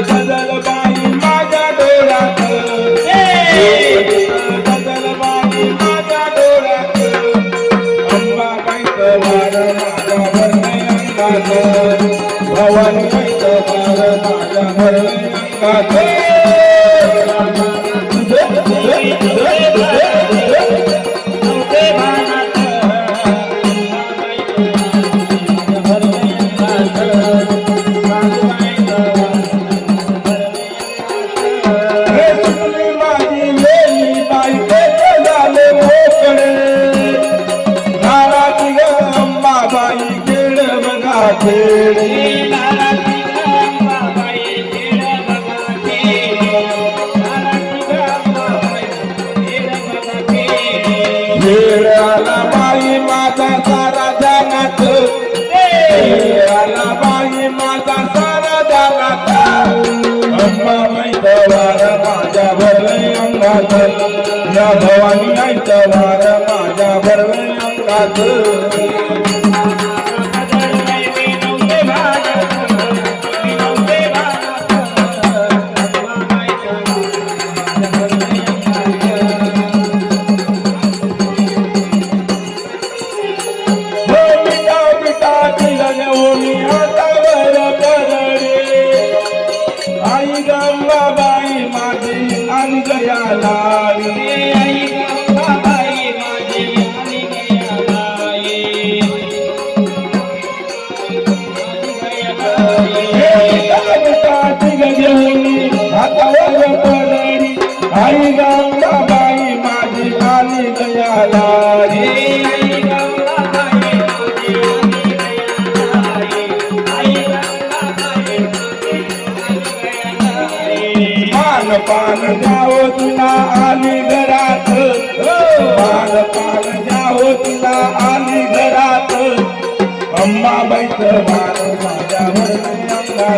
गजलबाई माझ्या डोळ्यात गजलबाई माझ्या डोळ्यात अंबाबाईचं वार माझ्या भरले अंगात भवानीबाईचं वार माझ्या भरले अंगात खेळ आला बाई माझा सारा जगात आला बाई माझा सारा जगात अंबाबाईचं वार माझ्या भरले अंगात या भवानी आईचं वार माझ्या भरले अंगात आई गंगाबाई माझी आणि गयाला आई गंगाबाई माझी आणि गयाला हातावर पडली आई गंगाबाई माझी आणि गयाला पान जाओ तुला आली घरात पान जाओ तुला आली घरात अंबाबाईचं वार माझ्या भरले अंगात